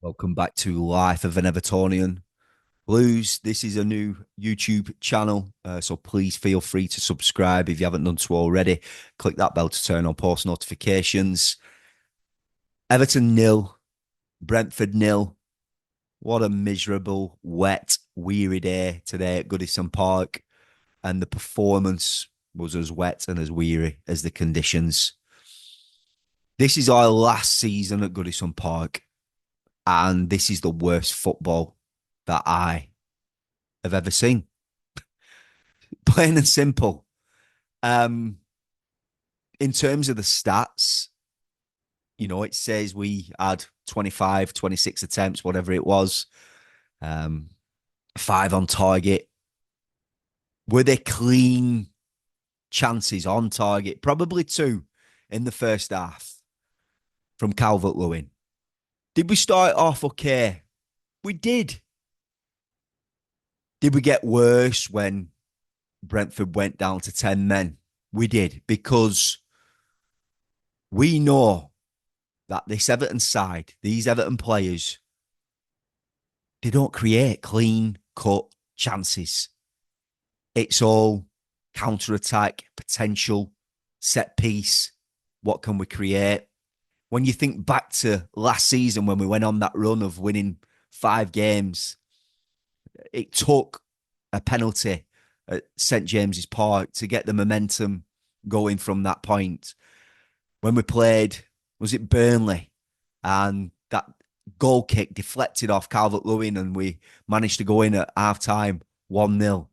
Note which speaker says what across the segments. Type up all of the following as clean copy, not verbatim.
Speaker 1: Welcome back to Life of an Evertonian. Blues, this is a new YouTube channel, so please feel free to subscribe if you haven't done so already. Click that bell to turn on post notifications. Everton nil, Brentford nil. What a miserable, wet, weary day today at Goodison Park. And the performance was as wet and as weary as the conditions. This is our last season at Goodison Park, and this is the worst football that I have ever seen. Plain and simple. Um, in terms of the stats, it says we had 25, 26 attempts, whatever it was, um, five on target. Were there clean chances on target? Probably two in the first half from Calvert-Lewin. Did we start off okay? We did. Did we get worse when Brentford went down to 10 men? We did, because we know that this Everton side, these Everton players, they don't create clean cut chances. It's all counter attack, potential, set piece. What can we create? When you think back to last season when we went on that run of winning 5 games, it took a penalty at St James's Park to get the momentum going from that point. When we played, was it Burnley? And that goal kick deflected off Calvert-Lewin and we managed to go in at half-time 1-0.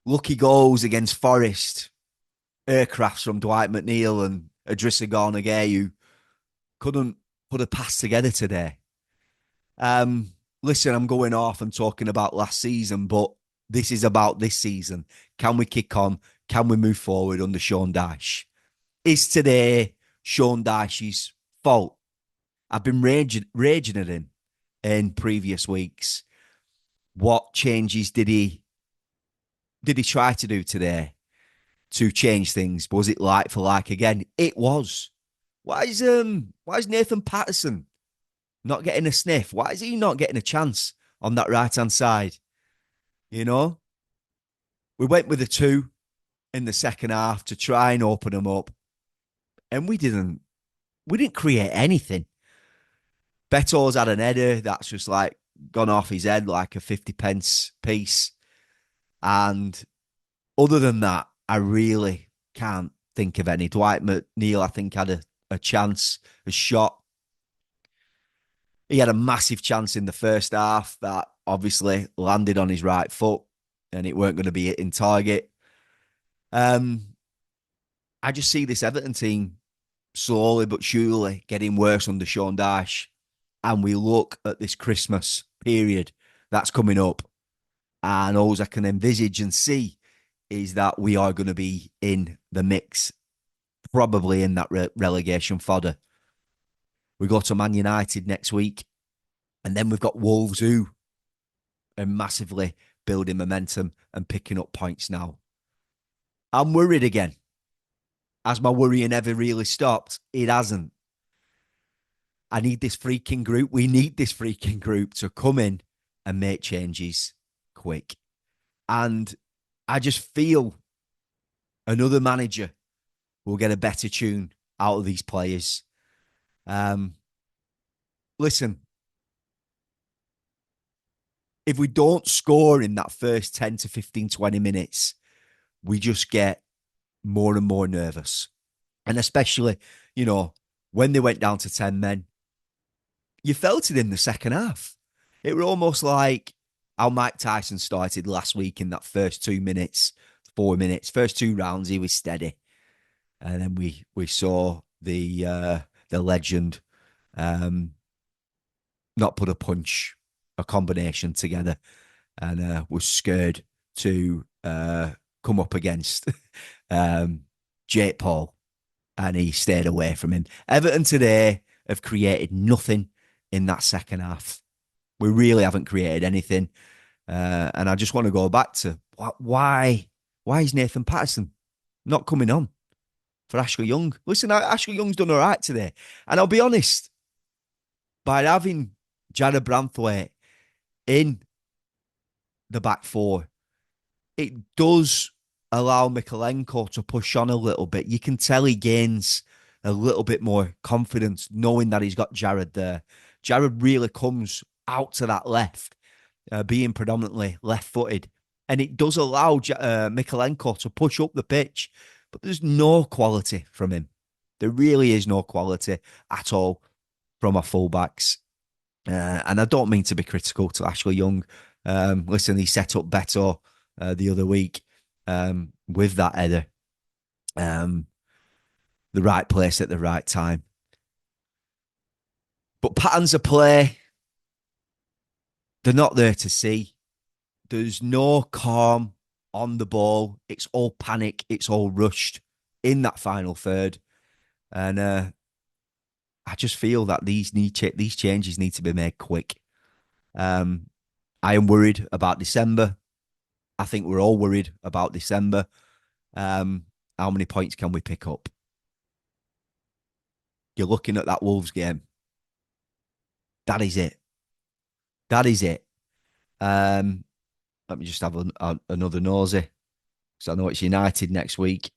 Speaker 1: Lucky goals against Forest, aircrafts from Dwight McNeil and Idrissa Gana Gueye, who couldn't put a pass together today. Listen, I'm going off and talking about last season, but this is about this season. Can we kick on? Can we move forward under Sean Dyche? Is today Sean Dyche's fault? I've been raging at him in previous weeks. What changes did he try to do today to change things? Was it like for like again? It was. Why is Nathan Patterson not getting a sniff? Why is he not getting a chance on that right hand side? You know, we went with a two in the second half to try and open them up, and we didn't create anything. Beto's had an header that's just like gone off his head like a 50 pence piece. And other than that, I really can't think of any. Dwight McNeil, I think, had a chance, a shot. He had a massive chance in the first half that obviously landed on his right foot and it weren't going to be in target. I just see this Everton team slowly but surely getting worse under Sean Dyche. And we look at this Christmas period that's coming up, and all I can envisage and see is that we are going to be in the mix, probably in that relegation fodder. We go to Man United next week, and then we've got Wolves, who are massively building momentum and picking up points now. I'm worried again. Has my worrying ever really stopped? It hasn't. I need this freaking group. We need this freaking group to come in and make changes quick. And I just feel another manager will get a better tune out of these players. Listen, if we don't score in that first 10 to 15, 20 minutes, we just get more and more nervous. And especially, when they went down to 10 men, you felt it in the second half. It was almost like how Mike Tyson started last week in that first 2 minutes, 4 minutes, first two rounds, he was steady. And then we saw the legend not put a combination together, and was scared to come up against Jake Paul, and he stayed away from him. Everton today have created nothing in that second half. We really haven't created anything. And I just want to go back to why is Nathan Patterson not coming on for Ashley Young? Listen, Ashley Young's done all right today. And I'll be honest, by having Jared Branthwaite in the back four, it does allow Mikalenko to push on a little bit. You can tell he gains a little bit more confidence knowing that he's got Jared there. Jared really comes out to that left, being predominantly left-footed, and it does allow Mikalenko to push up the pitch, but there's no quality from him. There really is no quality at all from our fullbacks. And I don't mean to be critical to Ashley Young. Listen, he set up Beto the other week with that header. The right place at the right time. But patterns of play, they're not there to see. There's no calm on the ball. It's all panic. It's all rushed in that final third. And I just feel that these changes need to be made quick. I am worried about December. I think we're all worried about December. How many points can we pick up? You're looking at that Wolves game. That is it. That is it. Let me just have another nosy, because I know it's United next week.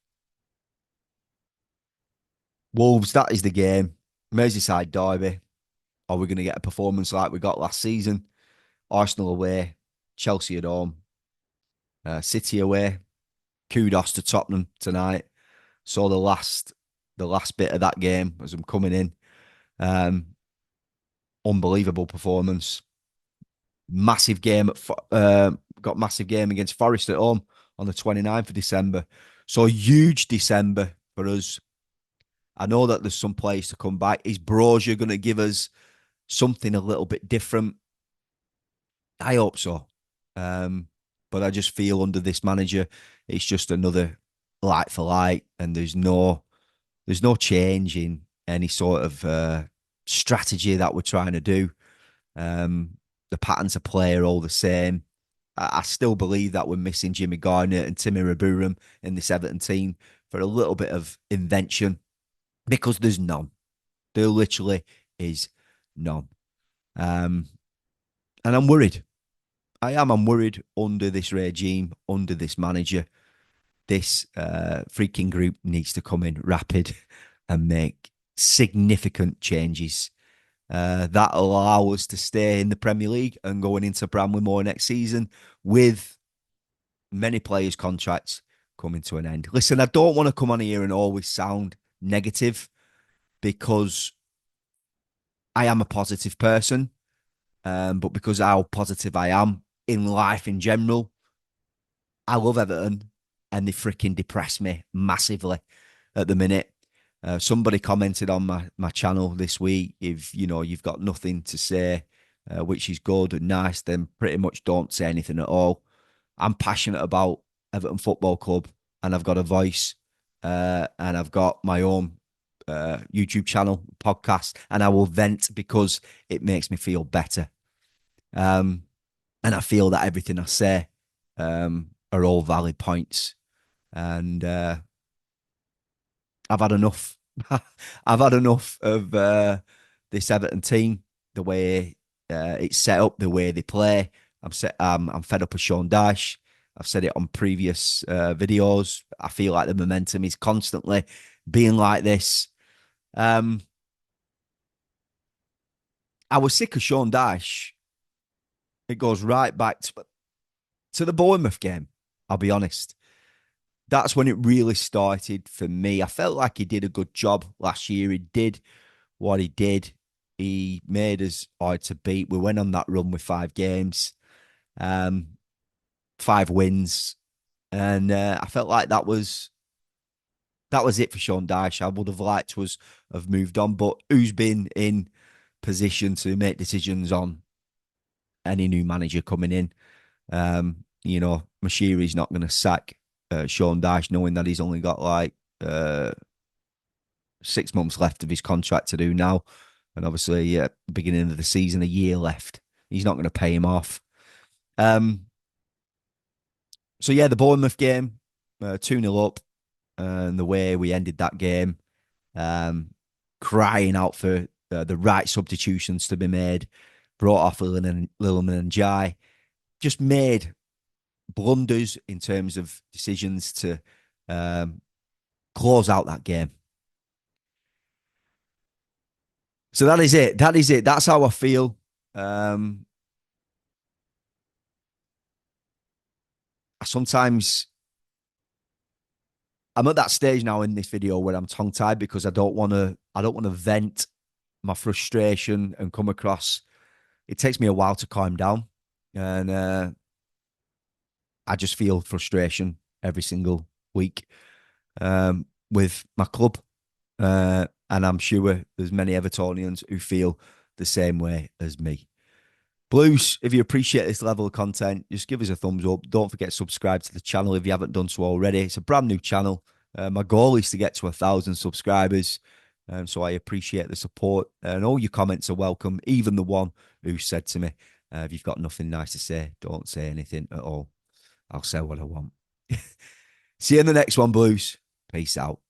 Speaker 1: Wolves, that is the game. Merseyside derby. Are we going to get a performance like we got last season? Arsenal away, Chelsea at home, City away. Kudos to Tottenham tonight. Saw the last bit of that game as I'm coming in. Unbelievable performance. Massive game got massive game against Forest at home on the 29th of December. So huge December for us. I know that there's some players to come back. Is Brozier going to give us something a little bit different? I hope so. But I just feel under this manager, it's just another light for light, and there's no change in any sort of strategy that we're trying to do. The patterns of play are all the same. I still believe that we're missing Jimmy Garnett and Timmy Raburam in this Everton team for a little bit of invention, because there's none. There literally is none. And I'm worried. I am. I'm worried under this regime, under this manager. This freaking group needs to come in rapid and make significant changes that allow us to stay in the Premier League and going into Bramley-Moore next season with many players' contracts coming to an end. Listen, I don't want to come on here and always sound negative, because I am a positive person, but because how positive I am in life in general, I love Everton, and they freaking depress me massively at the minute. Somebody commented on my channel this week, if you've got nothing to say, which is good and nice, then pretty much don't say anything at all. I'm passionate about Everton Football Club, and I've got a voice, and I've got my own YouTube channel, podcast, and I will vent because it makes me feel better. And I feel that everything I say are all valid points. And I've had enough. I've had enough of this Everton team, the way it's set up, the way they play. I'm fed up of Sean Dyche. I've said it on previous videos. I feel like the momentum is constantly being like this. I was sick of Sean Dyche. It goes right back to the Bournemouth game, I'll be honest. That's when it really started for me. I felt like he did a good job last year. He did what he did. He made us hard to beat. We went on that run with 5 games, 5 wins. And I felt like that was it for Sean Dyche. I would have liked to have moved on, but who's been in position to make decisions on any new manager coming in? Mashiri's not going to sack Sean Dyche, knowing that he's only got like 6 months left of his contract to do now. And obviously, beginning of the season, a year left. He's not going to pay him off. So, yeah, the Bournemouth game, 2-0 up. And the way we ended that game, crying out for the right substitutions to be made, brought off Lilliman and Jai, just made blunders in terms of decisions to um, close out that game. So that is it. That is it. That's how I feel. Sometimes I'm at that stage now in this video where I'm tongue tied because I don't want to. I don't want to vent my frustration and come across. It takes me a while to calm down, and I just feel frustration every single week with my club, and I'm sure there's many Evertonians who feel the same way as me. Blues, if you appreciate this level of content, just give us a thumbs up. Don't forget to subscribe to the channel if you haven't done so already. It's a brand new channel. My goal is to get to 1,000 subscribers. So I appreciate the support, and all your comments are welcome. Even the one who said to me, if you've got nothing nice to say, don't say anything at all. I'll say what I want. See you in the next one, Blues. Peace out.